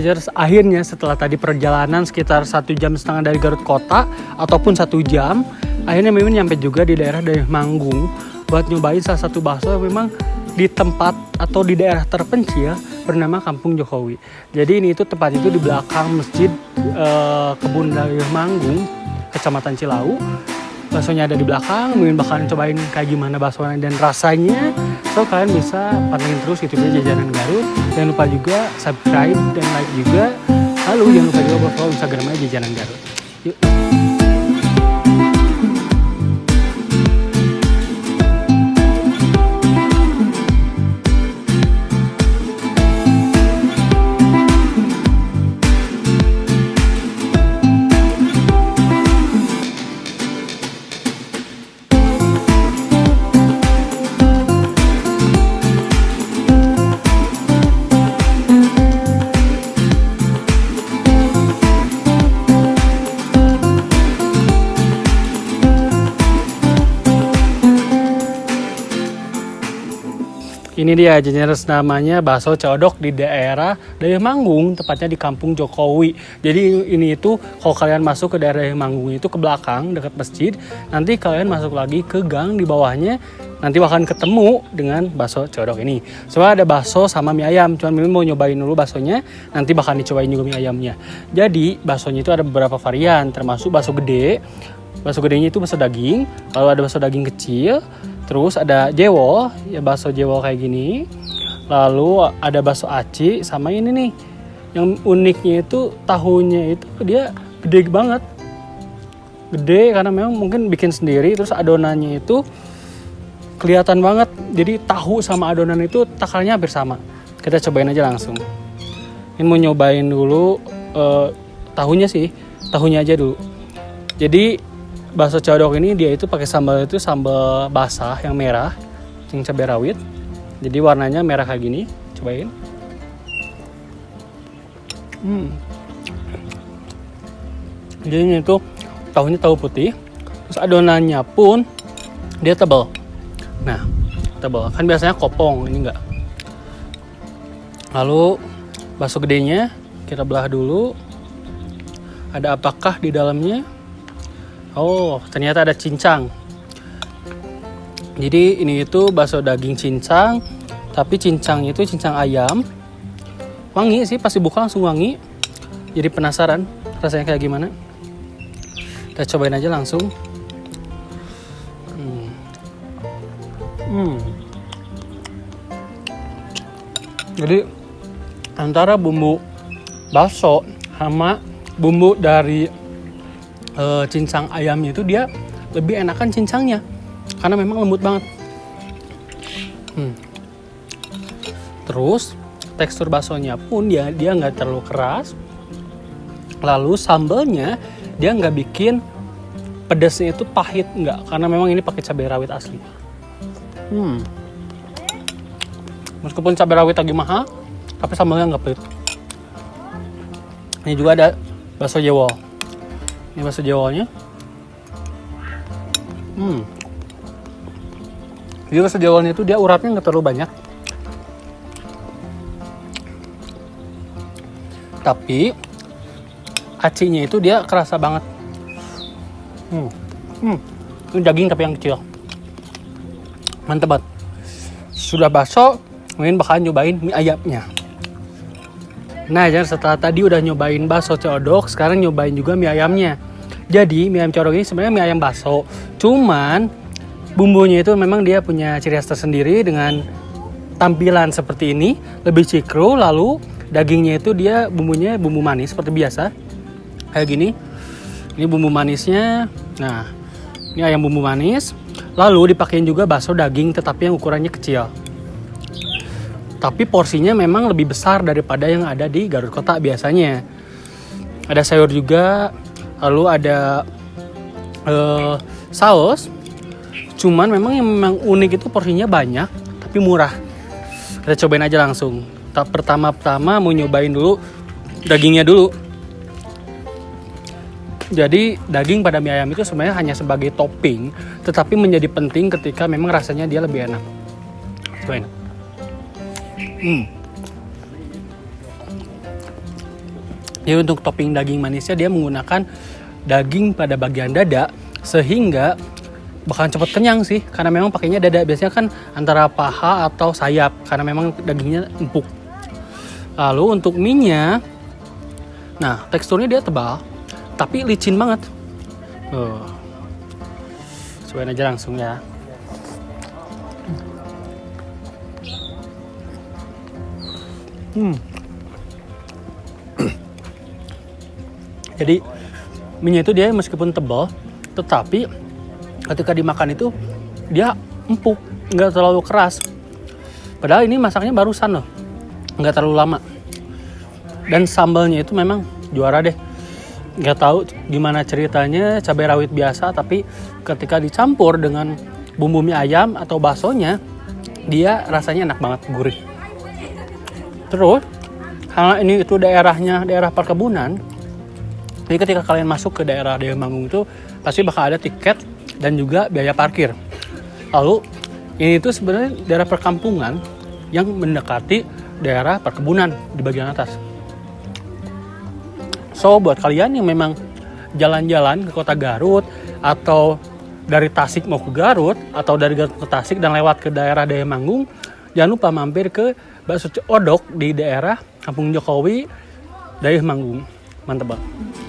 Jajers, akhirnya setelah tadi perjalanan sekitar 1,5 jam dari Garut Kota ataupun 1 jam, akhirnya Mimin nyampe juga di daerah Manggung buat nyobain salah satu bakso yang memang di tempat atau di daerah terpencil bernama Kampung Jokowi. Jadi ini itu tempat itu di belakang masjid Kebun Dayuh Manggung, Kecamatan Cilau. Baksonya ada di belakang, Mimin bakalan cobain kayak gimana baksonya dan rasanya. So kalian bisa pantengin terus YouTube-nya Jajanan Garut. Jangan lupa juga subscribe dan like juga. Lalu jangan lupa juga follow Instagramnya Jajanan Garut. Yuk. Ini dia jenis namanya bakso codok di daerah Dayuh Manggung, tepatnya di Kampung Jokowi. Jadi ini itu kalau kalian masuk ke daerah Dayuh Manggung itu ke belakang dekat masjid, nanti kalian masuk lagi ke gang di bawahnya, nanti bakalan ketemu dengan bakso codok ini. Soalnya ada bakso sama mie ayam, cuman Mimin mau nyobain dulu baksonya, nanti bakalan dicobain juga mie ayamnya. Jadi baksonya itu ada beberapa varian, termasuk bakso gede. Bakso gedenya itu bakso daging, lalu ada bakso daging kecil. Terus ada jewol, ya bakso jewol kayak gini. Lalu ada bakso aci sama ini nih. Yang uniknya itu tahunya itu dia gede banget. Gede karena memang mungkin bikin sendiri. Terus adonannya itu kelihatan banget. Jadi tahu sama adonan itu takarannya hampir sama. Kita cobain aja langsung. Ini mau nyobain dulu tahunya sih. Tahunya aja dulu. Jadi bakso codok ini dia itu pakai sambal itu sambal basah yang merah, yang cabai rawit. Jadi warnanya merah kayak gini. Cobain. Jadi ini tuh tahunya tahu putih. Terus adonannya pun dia tebal. Nah, tebal. Kan biasanya kopong, ini enggak. Lalu bakso gedenya kita belah dulu. Ada apakah di dalamnya? Oh, ternyata ada cincang. Jadi ini itu bakso daging cincang, tapi cincangnya itu cincang ayam. Wangi sih, pasti buka langsung wangi. Jadi penasaran rasanya kayak gimana. Kita cobain aja langsung. Jadi antara bumbu bakso sama bumbu dari cincang ayamnya itu dia lebih enakan cincangnya karena memang lembut banget. Terus tekstur baksonya pun dia nggak terlalu keras. Lalu sambalnya dia nggak bikin pedasnya itu pahit, nggak, karena memang ini pakai cabai rawit asli. Meskipun cabai rawit lagi mahal, tapi sambalnya nggak pahit. Ini juga ada bakso jewol. Ini bakso jewolnya. Jadi bakso jewolnya itu dia uratnya nggak terlalu banyak. Tapi acinya itu dia kerasa banget. Ini daging tapi yang kecil. Mantep banget. Sudah bakso, mungkin bakalan nyobain mie ayamnya. Nah, setelah tadi udah nyobain bakso codok, sekarang nyobain juga mie ayamnya. Jadi mie ayam codok ini sebenarnya mie ayam bakso, cuman bumbunya itu memang dia punya ciri khas tersendiri dengan tampilan seperti ini, lebih cikru. Lalu dagingnya itu dia bumbunya bumbu manis seperti biasa, kayak gini. Ini bumbu manisnya. Nah, ini ayam bumbu manis. Lalu dipakein juga bakso daging, tetapi yang ukurannya kecil. Tapi porsinya memang lebih besar daripada yang ada di Garut Kota biasanya. Ada sayur juga. Lalu ada saus. Cuman memang yang memang unik itu porsinya banyak tapi murah. Kita cobain aja langsung. Pertama-tama mau nyobain dulu dagingnya dulu. Jadi daging pada mie ayam itu sebenarnya hanya sebagai topping, tetapi menjadi penting ketika memang rasanya dia lebih enak. Cobain. Jadi untuk topping daging manisnya dia menggunakan daging pada bagian dada sehingga bakalan cepet kenyang sih, karena memang pakainya dada. Biasanya kan antara paha atau sayap karena memang dagingnya empuk. Lalu untuk mie-nya, nah teksturnya dia tebal tapi licin banget. Cobain aja langsung ya. Jadi mie itu dia meskipun tebal, tetapi ketika dimakan itu dia empuk, nggak terlalu keras. Padahal ini masaknya barusan loh, nggak terlalu lama. Dan sambalnya itu memang juara deh. Nggak tahu gimana ceritanya, cabai rawit biasa, tapi ketika dicampur dengan bumbu mie ayam atau baksonya, dia rasanya enak banget, gurih. Terus karena ini itu daerah perkebunan, jadi ketika kalian masuk ke daerah Manggung itu pasti bakal ada tiket dan juga biaya parkir. Lalu ini itu sebenarnya daerah perkampungan yang mendekati daerah perkebunan di bagian atas. So buat kalian yang memang jalan-jalan ke kota Garut atau dari Tasik mau ke Garut atau dari Garut ke Tasik dan lewat ke daerah Manggung, jangan lupa mampir ke bakso Codok di daerah Kampung Jokowi, Manggung. Mantap banget.